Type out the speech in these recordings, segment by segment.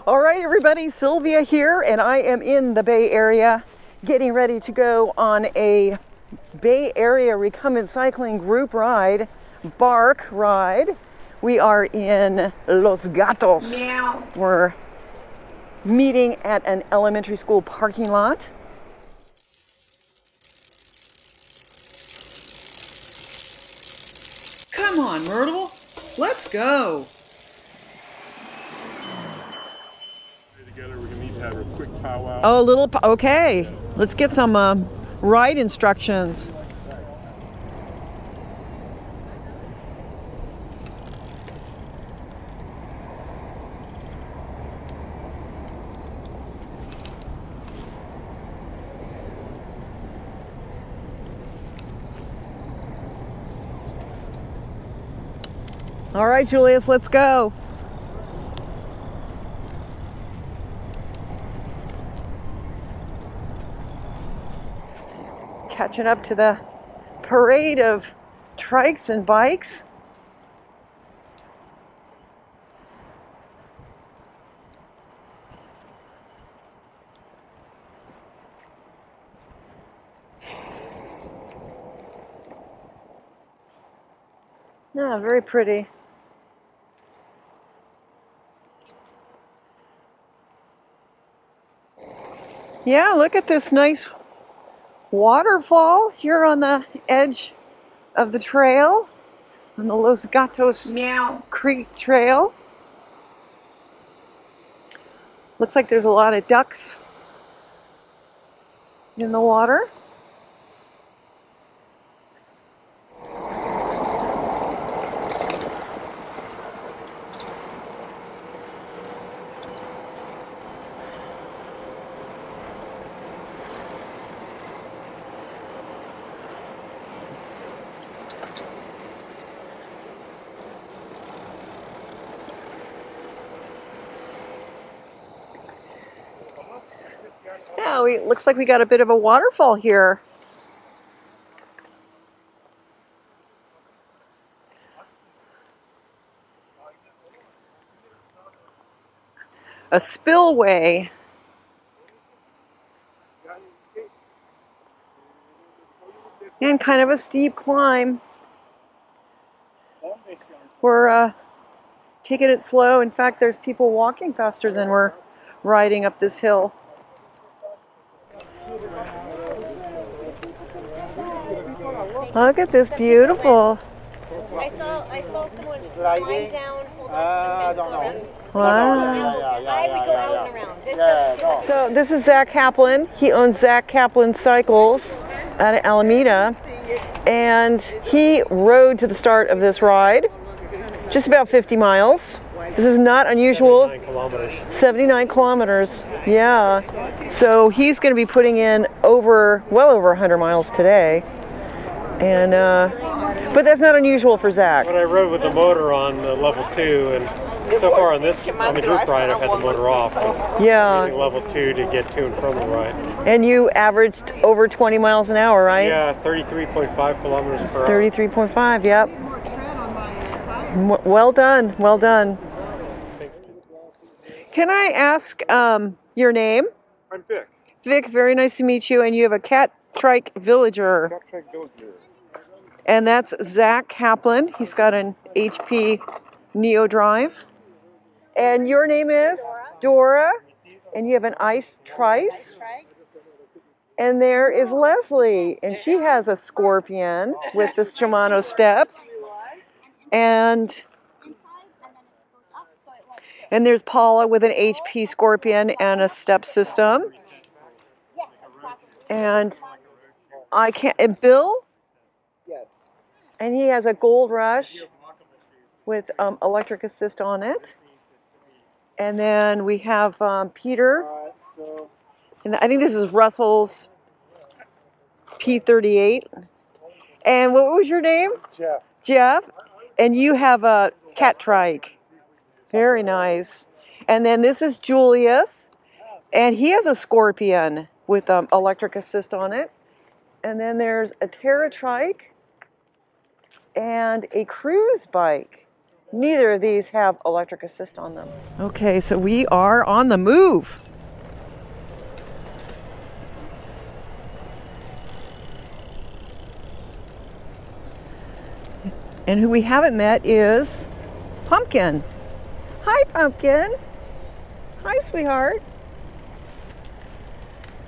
All right, everybody, Sylvia here, and I am in the Bay Area getting ready to go on a Bay Area Recumbent Cycling group ride, bark ride. We are in Los Gatos. Meow. We're meeting at an elementary school parking lot. Come on, Myrtle, let's go. Together, we're gonna need to have a quick powwow. Oh, a little, okay. Let's get some ride instructions. All right, Julius, let's go. Catching up to the parade of trikes and bikes. Yeah, very pretty. Yeah, look at this nice waterfall here on the edge of the trail, on the Los Gatos Meow. Creek Trail. Looks like there's a lot of ducks in the water. Yeah, looks like we got a bit of a waterfall here. A spillway. And kind of a steep climb. We're taking it slow. In fact, there's people walking faster than we're riding up this hill. Look at this beautiful. I saw someone lying down, hold on to the fence. Wow. I would go out and around. This does So this is Zach Kaplan. He owns Zach Kaplan Cycles out of Alameda. And he rode to the start of this ride, just about 50 miles. This is not unusual. 79 kilometers. Yeah. So he's going to be putting in well over 100 miles today. And but that's not unusual for Zach. When I rode with the motor on level 2, and so far on the group ride, I've had the motor off. Yeah. Using level 2 to get to and from the ride. And you averaged over 20 miles an hour, right? Yeah, 33.5 kilometers per hour. 33.5, yep. Well done, well done. Can I ask your name? I'm Vic. Vic, very nice to meet you. And you have a cat trike villager. And that's Zach Kaplan. He's got an HP Neo Drive. And your name is? Dora. And you have an Ice Trice. And there is Leslie. And she has a Scorpion with the Shimano steps. And there's Paula with an HP Scorpion and a step system. And and Bill? Yes. And he has a Gold Rush with electric assist on it. And then we have Peter. And I think this is Russell's P38. And what was your name? Jeff. Jeff. And you have a cat trike. Very nice. And then this is Julius. And he has a Scorpion with electric assist on it. And then there's a Terra trike and a cruise bike. Neither of these have electric assist on them. Okay, so we are on the move. And who we haven't met is Pumpkin. Hi, Pumpkin. Hi, sweetheart.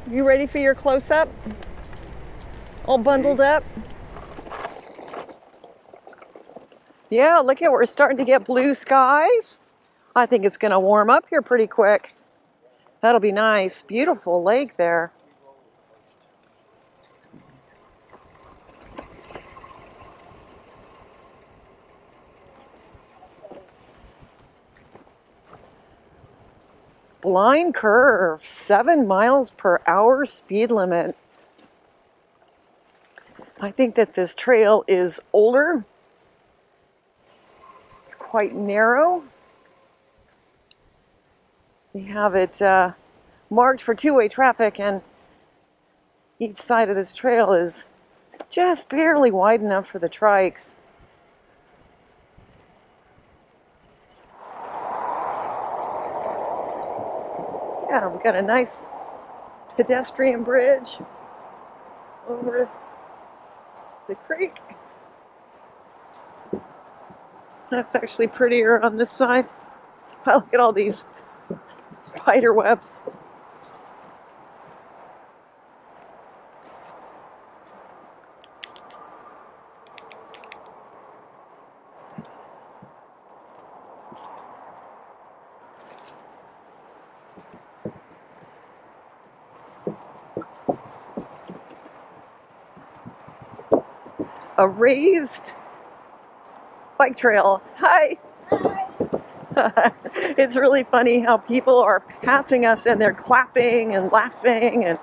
You ready for your close-up? All bundled up? Yeah, look at, we're starting to get blue skies. I think it's gonna warm up here pretty quick. That'll be nice. Beautiful lake there. Blind curve, 7 miles per hour speed limit. I think that this trail is older. It's quite narrow. They have it marked for two-way traffic, and each side of this trail is just barely wide enough for the trikes. Yeah, we've got a nice pedestrian bridge over the creek. That's actually prettier on this side. Wow, look at all these spider webs. A raised bike trail. Hi. It's really funny how people are passing us and they're clapping and laughing and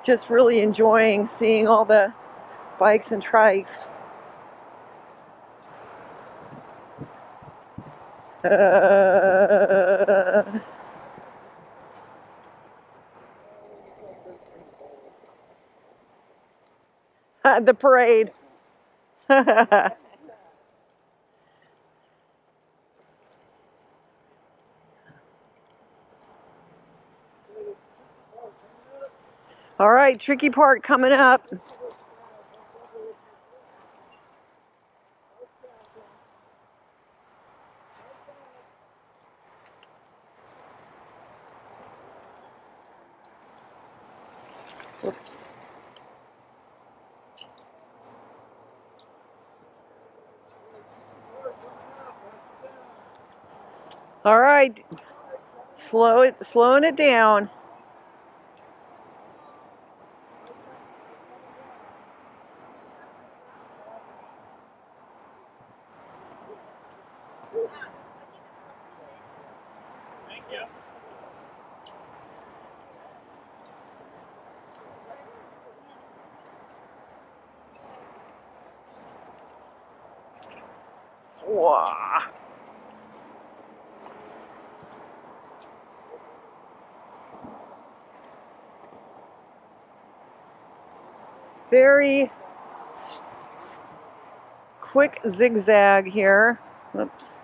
just really enjoying seeing all the bikes and trikes. The parade. All right, tricky part coming up. Whoops. All right, slowing it down. Thank you. Wow. Very quick zigzag here. Oops.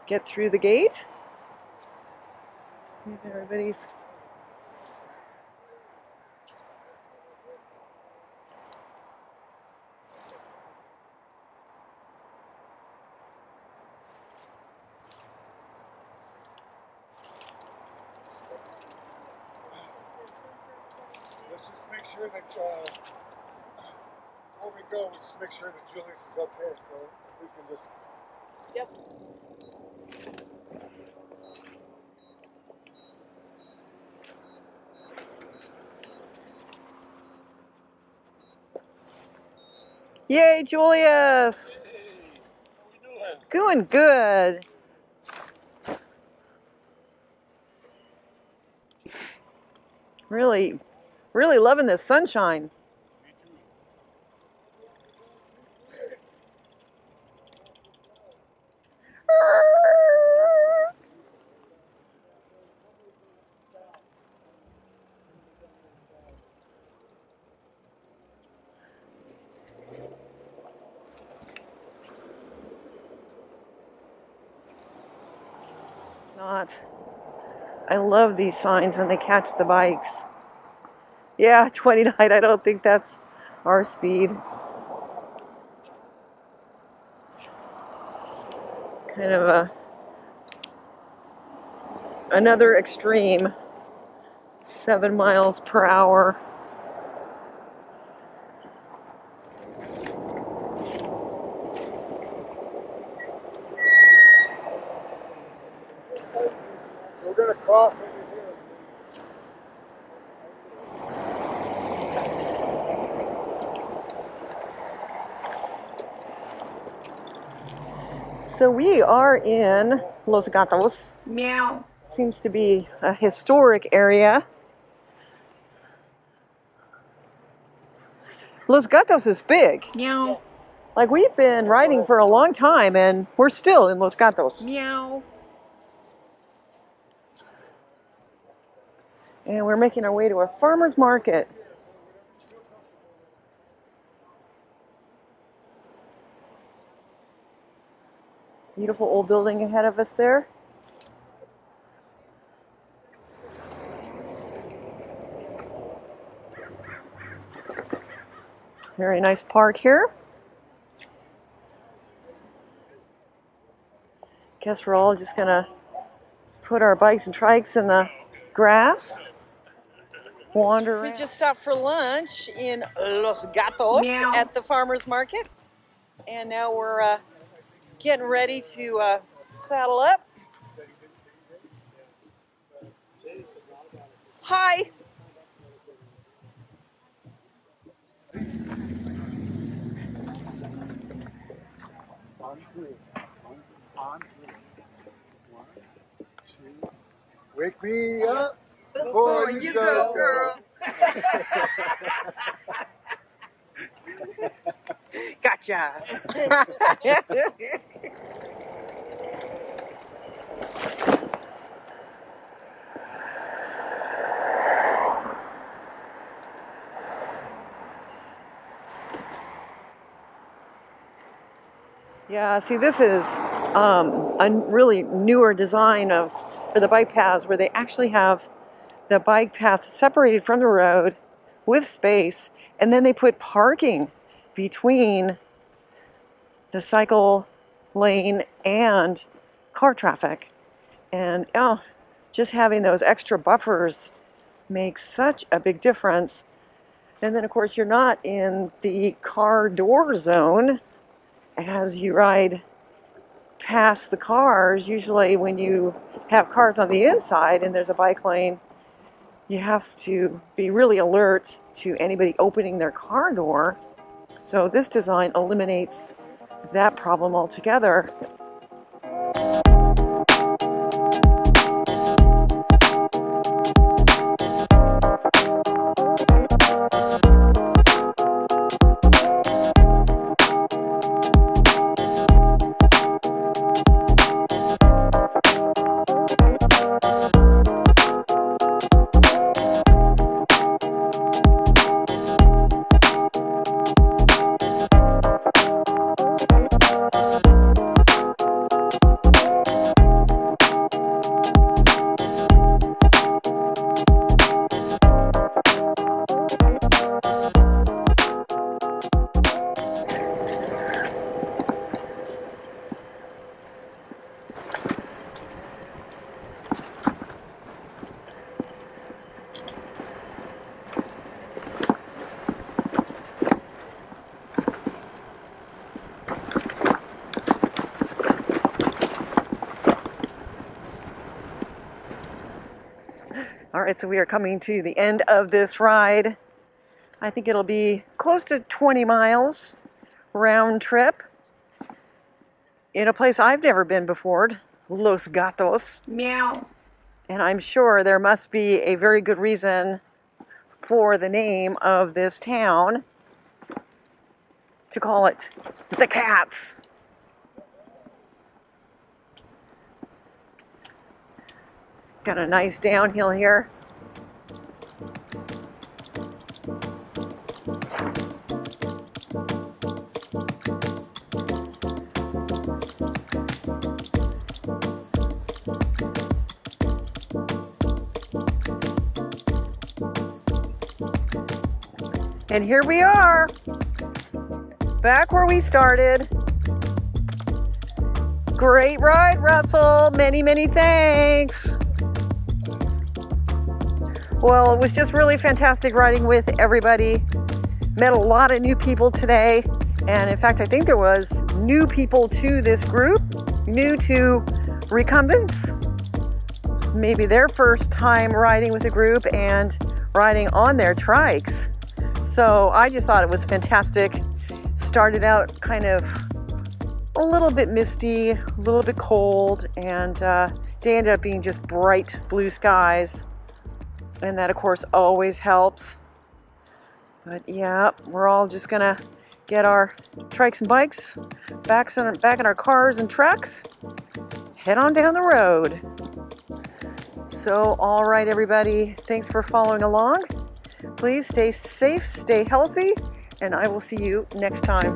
Get through the gate. Everybody's. Let's just make sure that before we go, let's make sure that Julius is okay, so we can just. Yep. Yay, Julius! Hey, how we doing? Doing good. Really loving this sunshine. Me too. Not. I love these signs when they catch the bikes. Yeah, 29. I don't think that's our speed. Kind of another extreme. 7 miles per hour. So we're going to cross over here. So we are in Los Gatos. Meow. Seems to be a historic area. Los Gatos is big. Meow. Like, we've been riding for a long time and we're still in Los Gatos. Meow. And we're making our way to a farmer's market. Beautiful old building ahead of us there. Very nice park here. Guess we're all just gonna put our bikes and trikes in the grass. Wander around. We just stopped for lunch in Los Gatos Meow. at the farmer's market. And now we're getting ready to saddle up. Hi. On three. On three. 1, 2. Wake me up before you go, girl. Gotcha. Yeah, see, this is a really newer design for the bike paths, where they actually have the bike path separated from the road with space, and then they put parking between the cycle lane and car traffic. And just having those extra buffers makes such a big difference. And then, of course, you're not in the car door zone as you ride past the cars. Usually when you have cars on the inside and there's a bike lane, you have to be really alert to anybody opening their car door. So this design eliminates that problem altogether. All right, so we are coming to the end of this ride. I think it'll be close to 20 miles round trip in a place I've never been before, Los Gatos. Meow. And I'm sure there must be a very good reason for the name of this town to call it the Cats. Got a nice downhill here. And here we are, back where we started. Great ride, Russell. Many, many thanks. Well, it was just really fantastic riding with everybody. Met a lot of new people today. And in fact, I think there was new people to this group, new to recumbents. Maybe their first time riding with a group and riding on their trikes. So I just thought it was fantastic. Started out kind of a little bit misty, a little bit cold, and day ended up being just bright blue skies. And that, of course, always helps. But yeah, we're all just gonna get our trikes and bikes back in our cars and trucks, head on down the road. So, all right, everybody, thanks for following along. Please stay safe, stay healthy, and I will see you next time.